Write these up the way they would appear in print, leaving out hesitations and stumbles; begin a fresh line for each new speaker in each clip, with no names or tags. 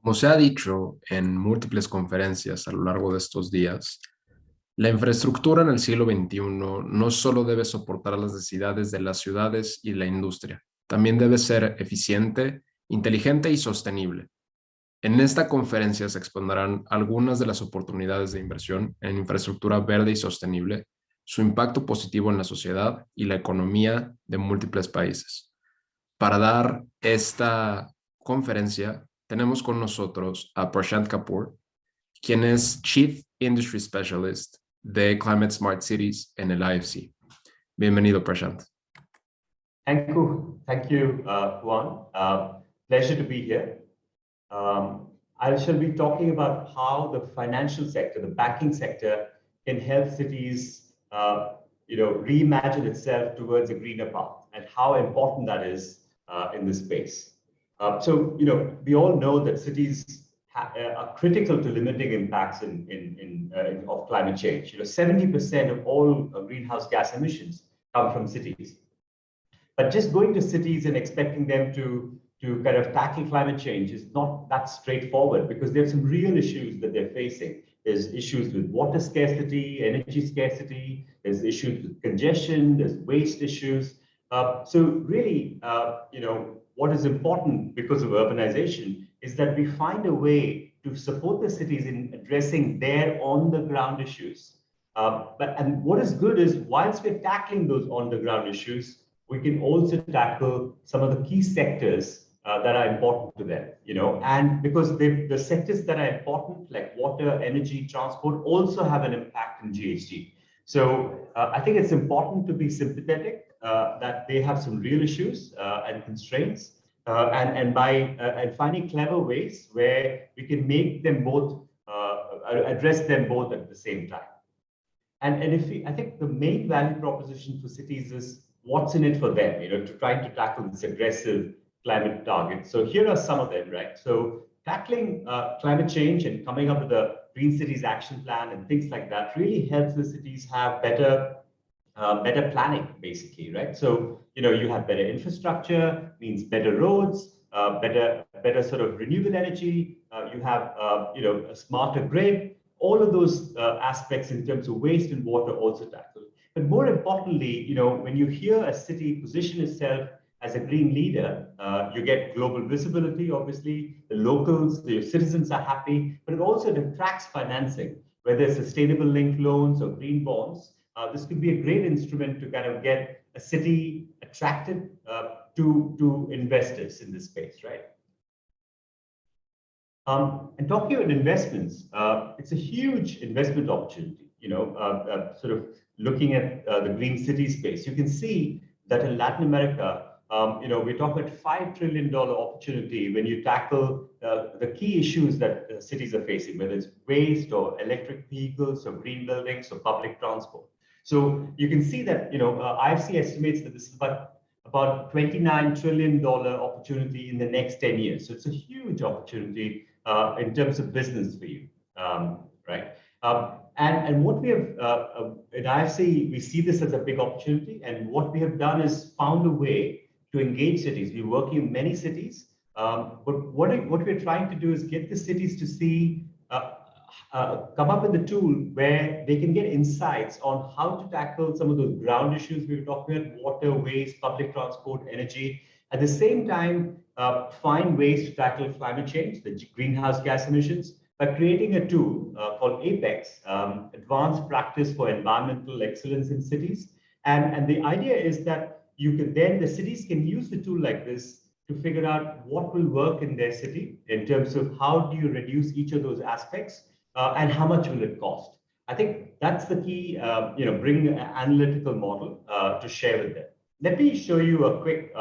Como se ha dicho en múltiples conferencias a lo largo de estos días, la infraestructura en el siglo XXI no solo debe soportar las necesidades de las ciudades y la industria, también debe ser eficiente, inteligente y sostenible. En esta conferencia se expondrán algunas de las oportunidades de inversión en infraestructura verde y sostenible, su impacto positivo en la sociedad y la economía de múltiples países. Para dar esta conferencia, tenemos con nosotros a Prashant Kapoor, quien es Chief Industry Specialist de Climate Smart Cities en el IFC. Bienvenido, Prashant.
Thank you, Juan. Pleasure to be here. I shall be talking about how the financial sector, the banking sector, can help cities, reimagine itself towards a greener path, and how important that is in this space. We all know that cities are critical to limiting impacts of climate change. 70% of all greenhouse gas emissions come from cities. But just going to cities and expecting them to kind of tackle climate change is not that straightforward, because there are some real issues that they're facing. There's issues with water scarcity, energy scarcity, there's issues with congestion, there's waste issues. What is important because of urbanization is that we find a way to support the cities in addressing their on-the-ground issues. And what is good is, whilst we're tackling those on-the-ground issues, we can also tackle some of the key sectors that are important to them, and because the sectors that are important, like water, energy, transport, also have an impact in GHG. So I think it's important to be sympathetic that they have some real issues and constraints, and finding clever ways where we can make them both, address them both at the same time. I think the main value proposition for cities is what's in it for them, to trying to tackle this aggressive climate target. So here are some of them, right? So tackling climate change and coming up with a Green Cities Action Plan and things like that really helps the cities have better planning, basically, right? So, you have better infrastructure, means better roads, better sort of renewable energy. You have, a smarter grid. All of those aspects in terms of waste and water also tackled. But more importantly, when you hear a city position itself as a green leader, you get global visibility, obviously. The locals, the citizens are happy, but it also attracts financing, whether it's sustainable linked loans or green bonds. This could be a great instrument to kind of get a city attracted to investors in this space, right? And talking about investments, it's a huge investment opportunity, sort of looking at the green city space. You can see that in Latin America, we're talking about $5 trillion opportunity when you tackle the key issues that cities are facing, whether it's waste or electric vehicles or green buildings or public transport. So you can see that, IFC estimates that this is about $29 trillion opportunity in the next 10 years. So it's a huge opportunity in terms of business for you, right? And what we have in IFC, we see this as a big opportunity. And what we have done is found a way to engage cities. We're working in many cities, but what we're trying to do is get the cities to see, come up with a tool where they can get insights on how to tackle some of those ground issues we were talking about: water, waste, public transport, energy. At the same time, find ways to tackle climate change, the greenhouse gas emissions, by creating a tool called APEX, Advanced Practice for Environmental Excellence in Cities. And the idea is that the cities can use the tool like this to figure out what will work in their city in terms of how do you reduce each of those aspects, and how much will it cost. I think that's the key, bring an analytical model to share with them. Let me show you a quick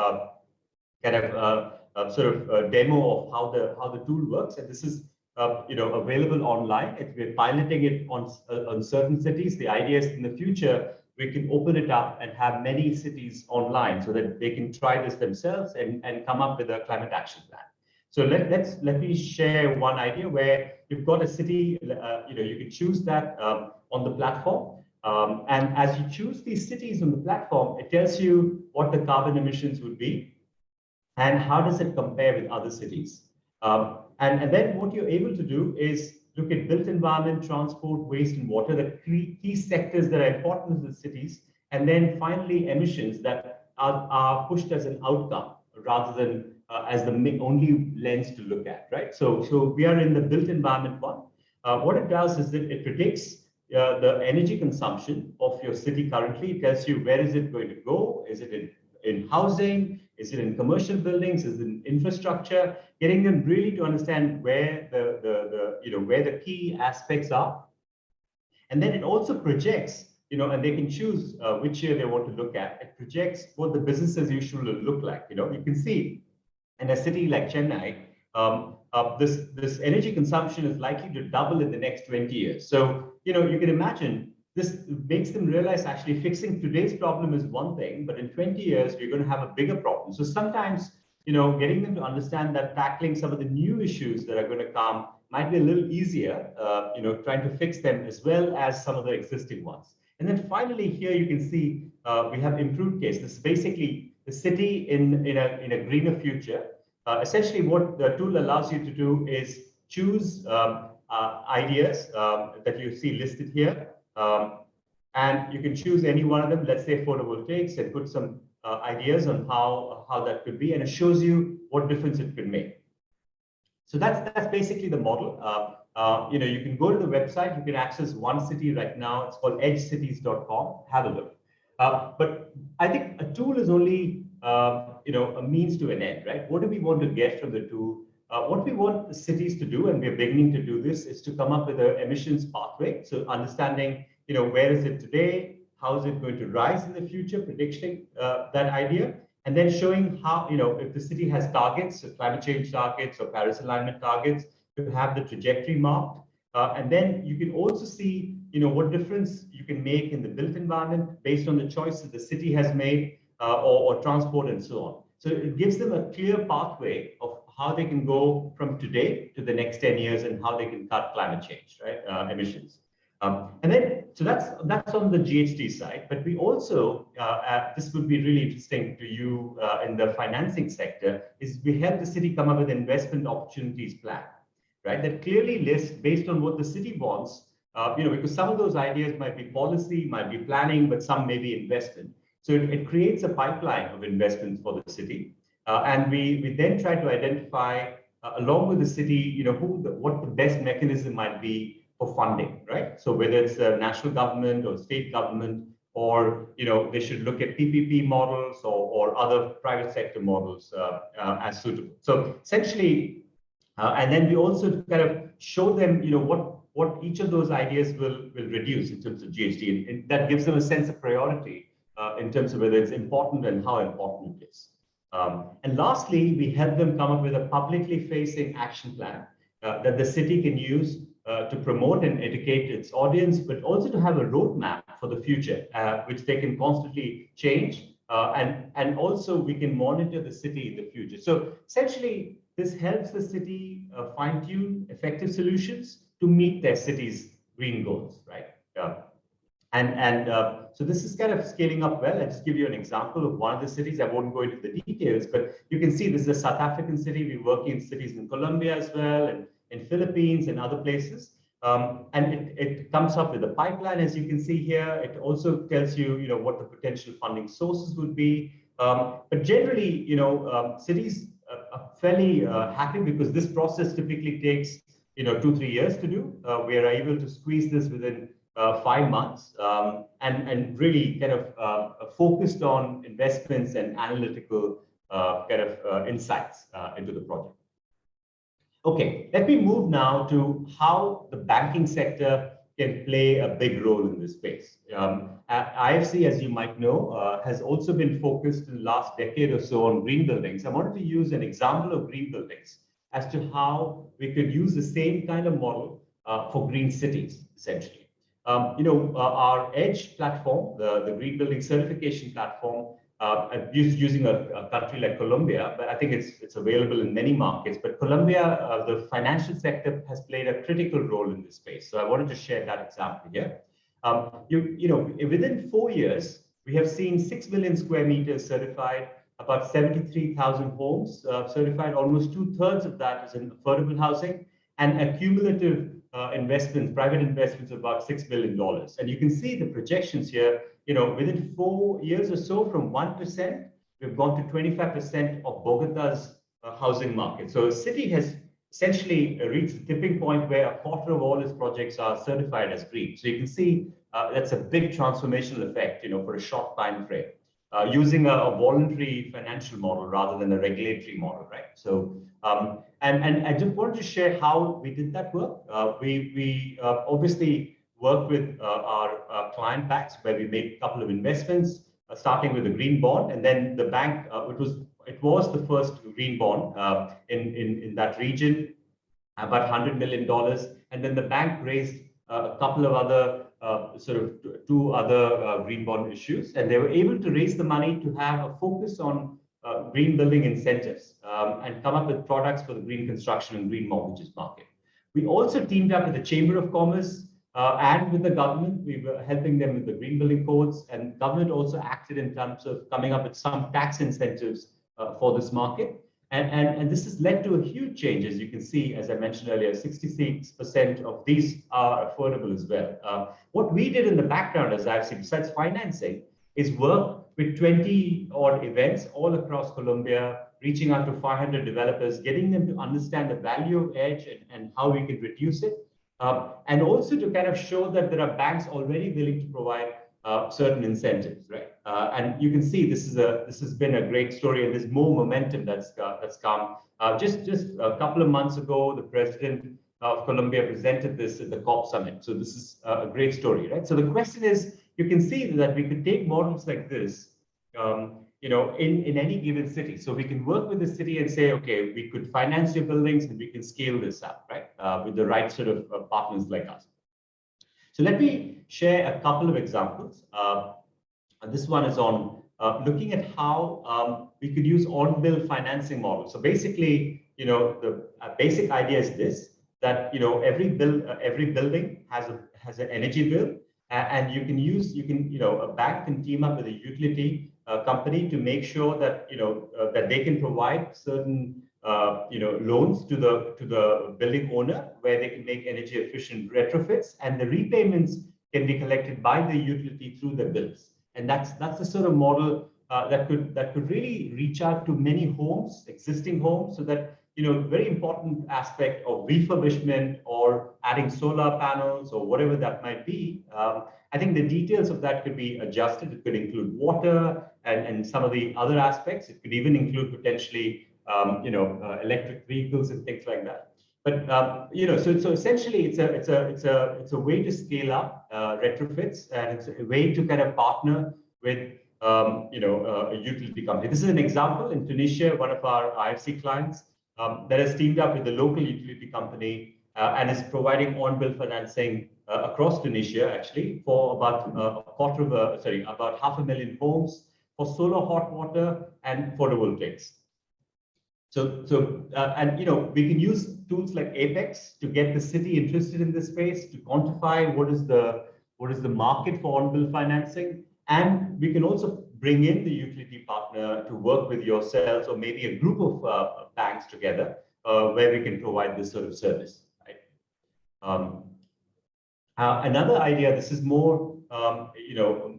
demo of how the tool works. And this is available online. We're piloting it on certain cities. The idea is in the future, we can open it up and have many cities online so that they can try this themselves and come up with a climate action plan. So let me share one idea where you've got a city, you can choose that on the platform. And as you choose these cities on the platform, it tells you what the carbon emissions would be and how does it compare with other cities. And then what you're able to do is look at built environment, transport, waste, and water, the key sectors that are important to the cities, and then finally emissions that are pushed as an outcome rather than as the only lens to look at, right? So we are in the built environment one. What it does is that it predicts the energy consumption of your city currently. It tells you where is it going to go? Is it in housing? Is it in commercial buildings? Is it in infrastructure? Getting them really to understand where where the key aspects are. And then it also projects, and they can choose which year they want to look at. It projects what the business as usual will look like. You can see in a city like Chennai, this energy consumption is likely to double in the next 20 years. So, you can imagine this makes them realize actually fixing today's problem is one thing, but in 20 years, we're going to have a bigger problem. So sometimes, getting them to understand that tackling some of the new issues that are going to come might be a little easier, trying to fix them as well as some of the existing ones. And then finally, here you can see we have improved case. This is basically the city in a greener future. Essentially, what the tool allows you to do is choose ideas that you see listed here. And you can choose any one of them, let's say photovoltaics, and put some ideas on how that could be, and it shows you what difference it could make. So that's basically the model. You can go to the website, you can access one city right now. It's called edgecities.com. Have a look. But I think a tool is only a means to an end, right? What do we want to get from the tool? What we want the cities to do, and we're beginning to do this, is to come up with an emissions pathway. So understanding, where is it today? How is it going to rise in the future? Predicting that idea. And then showing how, if the city has targets, so climate change targets or Paris alignment targets, to have the trajectory marked. And then you can also see, what difference you can make in the built environment based on the choices the city has made, or transport and so on. So it gives them a clear pathway of how they can go from today to the next 10 years and how they can cut climate change, right? Emissions. And then, so that's on the GHG side, but we also, this would be really interesting to you in the financing sector, is we help the city come up with an investment opportunities plan, right? That clearly lists based on what the city wants, because some of those ideas might be policy, might be planning, but some may be investment. So it creates a pipeline of investments for the city. And we then try to identify, along with the city, what the best mechanism might be for funding, right? So whether it's the national government or state government, or they should look at PPP models or other private sector models as suitable. So essentially, and then we also kind of show them, what each of those ideas will reduce in terms of GHG, and that gives them a sense of priority in terms of whether it's important and how important it is. And lastly, we help them come up with a publicly facing action plan that the city can use to promote and educate its audience, but also to have a roadmap for the future, which they can constantly change. And also we can monitor the city in the future. So essentially, this helps the city fine-tune effective solutions to meet their city's green goals, right? So this is kind of scaling up well. I'll just give you an example of one of the cities. I won't go into the details, but you can see this is a South African city. We work in cities in Colombia as well, and in Philippines and other places. And it comes up with a pipeline, as you can see here. It also tells you, what the potential funding sources would be. But generally, cities are fairly happy because this process typically takes, 2-3 years to do. We are able to squeeze this within 5 months, and really kind of focused on investments and analytical insights into the project. Okay, let me move now to how the banking sector can play a big role in this space. IFC, as you might know, has also been focused in the last decade or so on green buildings. I wanted to use an example of green buildings as to how we could use the same kind of model for green cities, essentially. Our EDGE platform, the green building certification platform, using a country like Colombia, but I think it's available in many markets. But Colombia, the financial sector has played a critical role in this space. So I wanted to share that example here. Within 4 years, we have seen 6 million square meters certified. about 73,000 homes certified. Almost 2/3 of that is in affordable housing, and a cumulative investments, private investments of about $6 billion. And you can see the projections here, within 4 years or so, from 1%, we've gone to 25% of Bogota's housing market. So a city has essentially reached the tipping point where a quarter of all its projects are certified as green. So you can see that's a big transformational effect, for a short time frame, using a voluntary financial model rather than a regulatory model, right? So, and I just wanted to share how we did that work. We obviously worked with our client banks, where we made a couple of investments, starting with a green bond, and then the bank, it was the first green bond in that region, about $100 million, and then the bank raised a couple of other two other green bond issues, and they were able to raise the money to have a focus on green building incentives and come up with products for the green construction and green mortgages market. We also teamed up with the Chamber of Commerce and with the government. We were helping them with the green building codes, and government also acted in terms of coming up with some tax incentives for this market. And this has led to a huge change, as you can see, as I mentioned earlier, 66% of these are affordable as well. What we did in the background, as I've seen, besides financing, is work with 20 odd events all across Colombia, reaching out to 500 developers, getting them to understand the value of edge and how we can reduce it. And also to kind of show that there are banks already willing to provide certain incentives, right? And you can see this has been a great story, and there's more momentum that's come. Just a couple of months ago, the president of Colombia presented this at the COP summit. So this is a great story, right? So the question is, you can see that we could take models like this, in any given city. So we can work with the city and say, okay, we could finance your buildings and we can scale this up, right? With the right sort of partners like us. So let me share a couple of examples. This one is on looking at how we could use on-bill financing models. So basically, the basic idea is this, that every building has an energy bill, and a bank can team up with a utility company to make sure that that they can provide certain loans to the building owner, where they can make energy efficient retrofits, and the repayments can be collected by the utility through the bills. And that's the sort of model that could really reach out to many homes, existing homes, so that very important aspect of refurbishment or adding solar panels or whatever that might be. I think the details of that could be adjusted. It could include water and some of the other aspects. It could even include potentially electric vehicles and things like that. But so essentially, it's a way to scale up retrofits, and it's a way to kind of partner with a utility company. This is an example in Tunisia, one of our IFC clients that has teamed up with the local utility company and is providing on-bill financing across Tunisia, actually, for about about 500,000 homes for solar hot water and photovoltaics. So we can use tools like Apex to get the city interested in this space, to quantify what is the market for on-bill financing, and we can also bring in the utility partner to work with yourselves or maybe a group of banks together, where we can provide this sort of service. Right? Another idea, this is more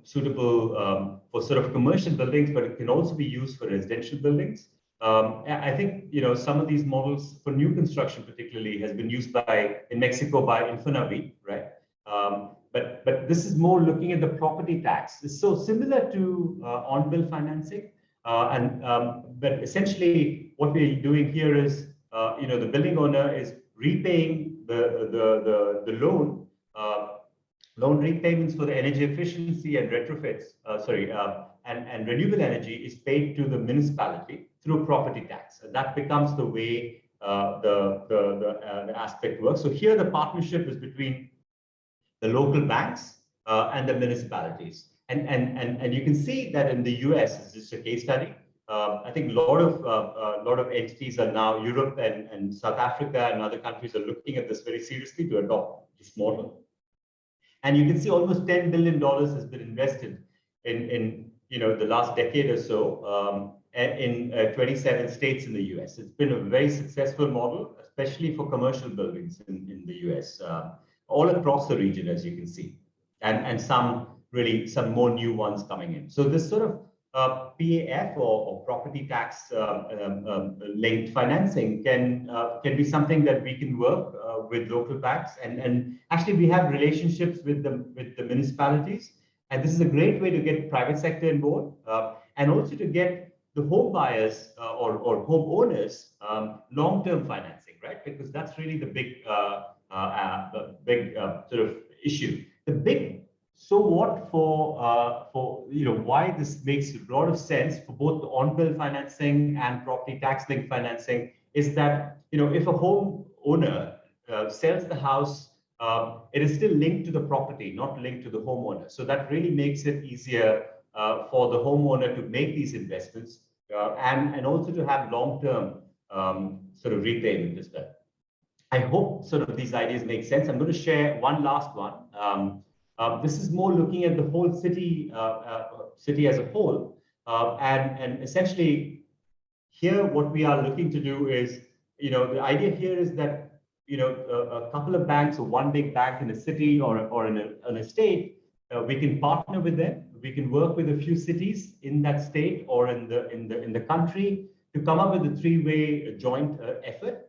suitable for sort of commercial buildings, but it can also be used for residential buildings. I think some of these models for new construction particularly has been used in Mexico by Infonavit, right? But this is more looking at the property tax. It's so similar to on-bill financing, but essentially what we're doing here is the building owner is repaying the loan repayments for the energy efficiency and retrofits. And renewable energy is paid to the municipality through property tax, and that becomes the way the aspect works. So here the partnership is between the local banks and the municipalities, and you can see that in the US, it's just a case study. I think a lot of entities are now, Europe and South Africa and other countries are looking at this very seriously to adopt this model. And you can see almost $10 billion has been invested in the last decade or so in 27 states in the US. It's been a very successful model, especially for commercial buildings in the US, all across the region, as you can see, and some more new ones coming in. So this sort of PAF or property tax linked financing can be something that we can work with local banks, and actually we have relationships with the municipalities, and this is a great way to get private sector on board, and also to get the home buyers or homeowners long-term financing, right? Because that's really the big sort of issue. The big so what for why this makes a lot of sense for both the on-bill financing and property tax linked financing is that if a home owner sells the house, it is still linked to the property, not linked to the homeowner. So that really makes it easier for the homeowner to make these investments and also to have long-term sort of repayment as well. I hope sort of these ideas make sense. I'm going to share one last one. This is more looking at the whole city, city as a whole, and essentially here what we are looking to do is, the idea here is that a couple of banks or one big bank in a city or in a state, we can partner with them. We can work with a few cities in that state or in the country to come up with a three-way joint effort.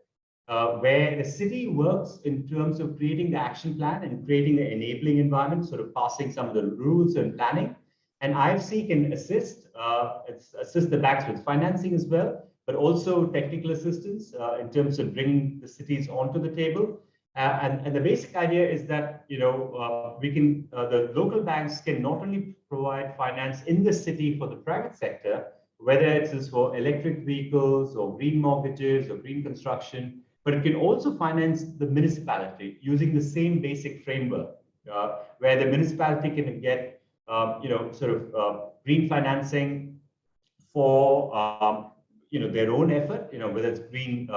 Where the city works in terms of creating the action plan and creating the enabling environment, sort of passing some of the rules and planning. And IFC can assist the banks with financing as well, but also technical assistance in terms of bringing the cities onto the table. And the basic idea is that the local banks can not only provide finance in the city for the private sector, whether it is for electric vehicles or green mortgages or green construction, but it can also finance the municipality using the same basic framework, where the municipality can get, green financing for, their own effort, whether it's green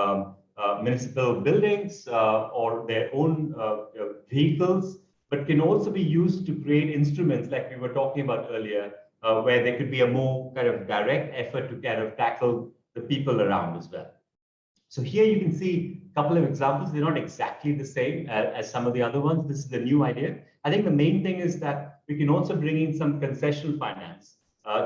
municipal buildings or their own vehicles, but can also be used to create instruments like we were talking about earlier, where there could be a more kind of direct effort to kind of tackle the people around as well. So here you can see a couple of examples. They're not exactly the same as some of the other ones. This is the new idea. I think the main thing is that we can also bring in some concessional finance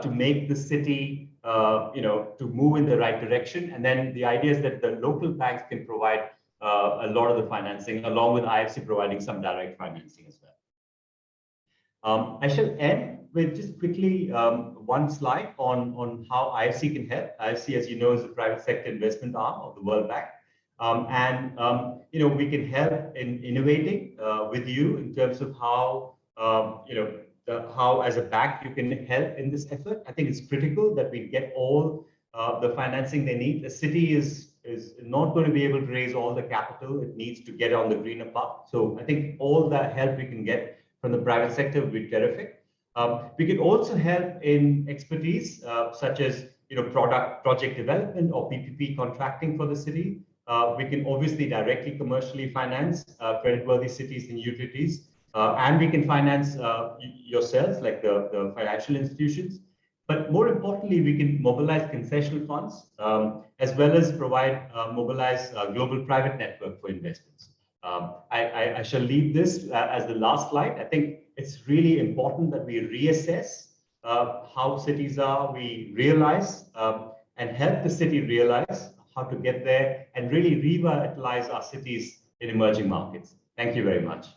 to make the city, to move in the right direction. And then the idea is that the local banks can provide a lot of the financing, along with IFC providing some direct financing as well. I shall end with just quickly one slide on how IFC can help. IFC, as you know, is the private sector investment arm of the World Bank. We can help in innovating with you in terms of how, how as a bank you can help in this effort. I think it's critical that we get all the financing they need. The city is not going to be able to raise all the capital it needs to get on the greener path. So I think all the help we can get from the private sector would be terrific. We can also help in expertise such as project development or PPP contracting for the city. We can obviously directly commercially finance creditworthy cities and utilities, and we can finance yourselves, like the financial institutions. But more importantly, we can mobilize concessional funds as well as mobilize global private network for investments. I shall leave this as the last slide. I think it's really important that we reassess how cities are, we realize and help the city realize how to get there and really revitalize our cities in emerging markets. Thank you very much.